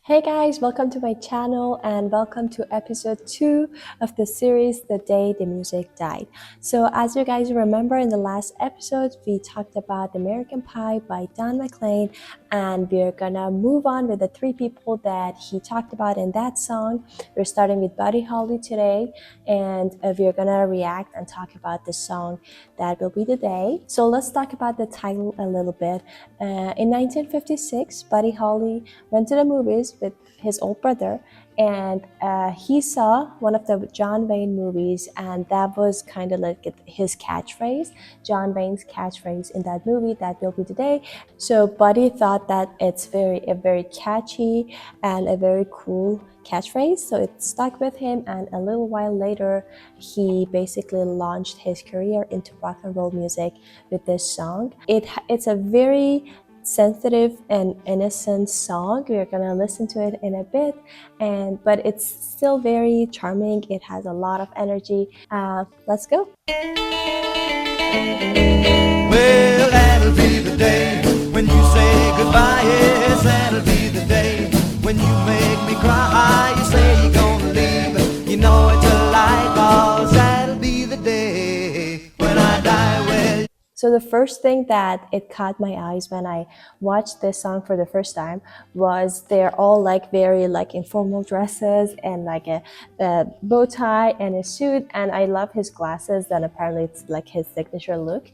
Hey guys, welcome to my channel and welcome to episode 2 of the series The Day the Music Died. So as you guys remember, in the last episode we talked about American Pie by Don McLean, and we're gonna move on with the three people that he talked about in that song. We're starting with Buddy Holly today, and we're gonna react and talk about the song that will be the day. So let's talk about the title a little bit. In 1956, Buddy Holly went to the movies with his old brother, and he saw one of the John Wayne movies, and that was kind of like his catchphrase, John Wayne's catchphrase in that movie, that will be today. So Buddy thought that it's a very catchy and a very cool catchphrase, so it stuck with him, and a little while later he basically launched his career into rock and roll music with this song. It's a very sensitive and innocent song. We're gonna listen to it in a bit, but it's still very charming. It has a lot of energy. Let's go. Well, that'll be the day when you say goodbye. Yes, that'll be the day when you make me cry. You say you're gonna leave, you know it's a lie, 'cause that'll be the day when I die. Well, so the first thing that it caught my eyes when I watched this song for the first time was they're all like very like informal dresses and like a bow tie and a suit, and I love his glasses, and apparently it's like his signature look.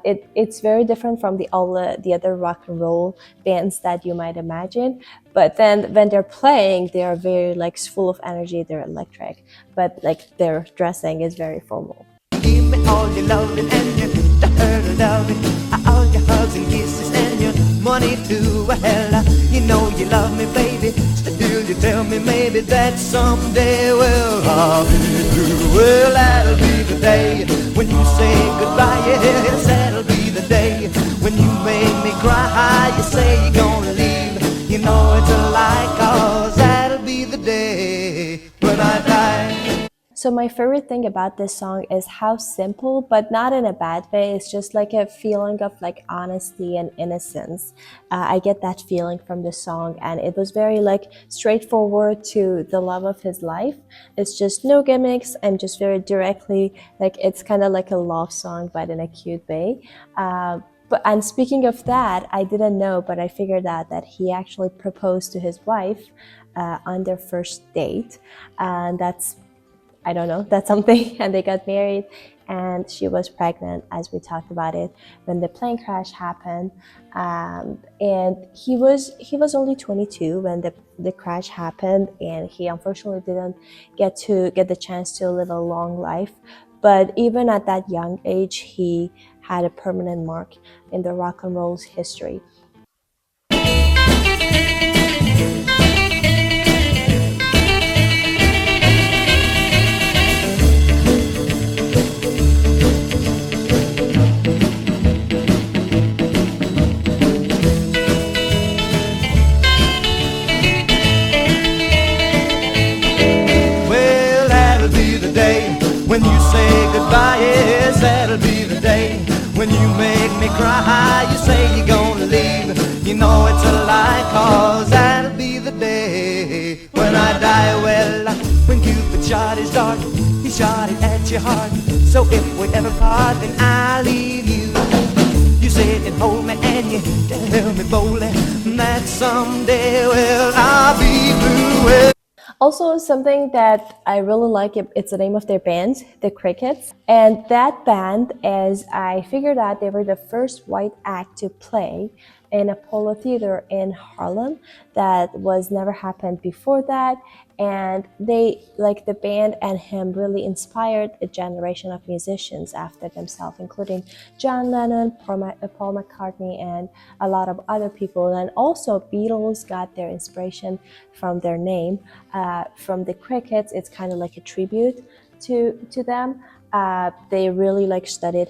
It's very different from all the other rock and roll bands that you might imagine, but then when they're playing they are very like full of energy, they're electric, but like their dressing is very formal. give me all your loving and your loving, all your hugs and kisses and your money too. Well, you know you love me, baby. Still you tell me maybe that someday, well, I'll be through. Well, that'll be the day when you say goodbye. Yes, that'll be the day when you make me cry. You say you're gonna leave, you know it's a lie, 'cause that'll be the day when I die. So my favorite thing about this song is how simple, but not in a bad way. It's just like a feeling of like honesty and innocence. I get that feeling from the song, and it was very like straightforward to the love of his life. It's just no gimmicks, and just very directly, like it's kind of like a love song, but in a cute way. And speaking of that, I didn't know, but I figured out that he actually proposed to his wife on their first date, and I don't know, that's something. And they got married, and she was pregnant, as we talked about it, when the plane crash happened. And he was only 22 when the crash happened, and he unfortunately didn't get the chance to live a long life. But even at that young age, he had a permanent mark in the rock and roll's history. When you say goodbye, yes, that'll be the day when you make me cry. You say you're gonna leave, you know it's a lie, 'cause that'll be the day when I die. Well, when Cupid shot his dart, he shot it at your heart. So if we ever part, then I'll leave you. You sit and hold me and you tell me boldly that someday, well, I'll be blue. Well, also, something that I really like, it's the name of their band, the Crickets. And that band, as I figured out, they were the first white act to play in Apollo Theater in Harlem. That was never happened before that. And they, like the band and him, really inspired a generation of musicians after themselves, including John Lennon, Paul McCartney, and a lot of other people. And also Beatles got their inspiration from their name. From the Crickets, it's kind of like a tribute to them. They really like studied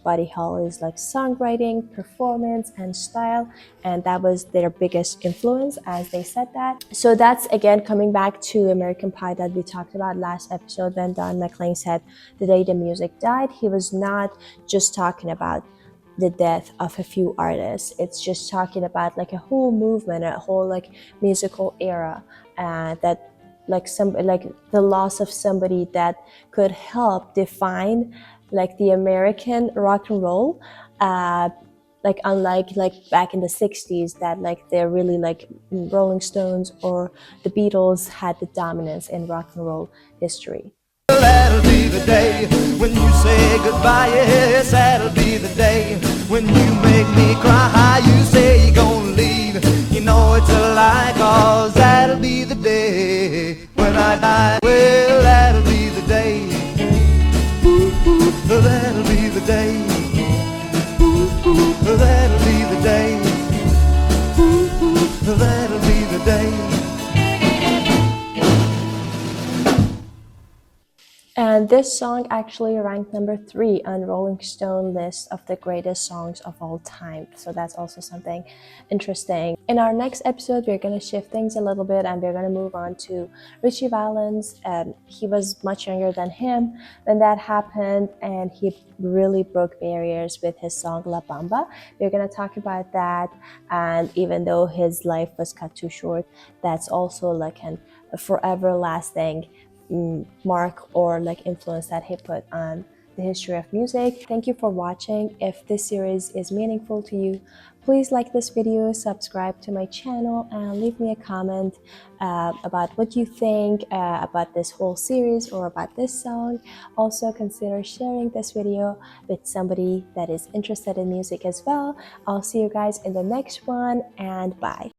Buddy Holly's like songwriting, performance, and style, and that was their biggest influence, as they said that. So that's again coming back to American Pie that we talked about last episode, when Don McLean said the day the music died. He was not just talking about the death of a few artists. It's just talking about like a whole movement, a whole like musical era, that like some like the loss of somebody that could help define like the American rock and roll. Like unlike like back in the 60s, that like they're really like Rolling Stones or the Beatles had the dominance in rock and roll history. Well, that'll be the day when you say goodbye. Yes, that'll be the day when you make me cry. You say you're gonna leave, you know it's a lie, 'cause that'll be the day when I die. Well, that'll be the day. Ooh, ooh, that'll be the day. Ooh, ooh, that'll be the day. Ooh, ooh, that'll be the day. And this song actually ranked number 3 on Rolling Stone list of the greatest songs of all time. So that's also something interesting. In our next episode, we're going to shift things a little bit and we're going to move on to Richie Valens. He was much younger than him when that happened, and he really broke barriers with his song La Bamba. We're going to talk about that, and even though his life was cut too short, that's also like a forever lasting mark or like influence that he put on the history of music. Thank you for watching. If this series is meaningful to you, please like this video, subscribe to my channel, and leave me a comment about what you think about this whole series or about this song. Also consider sharing this video with somebody that is interested in music as well. I'll see you guys in the next one, and bye.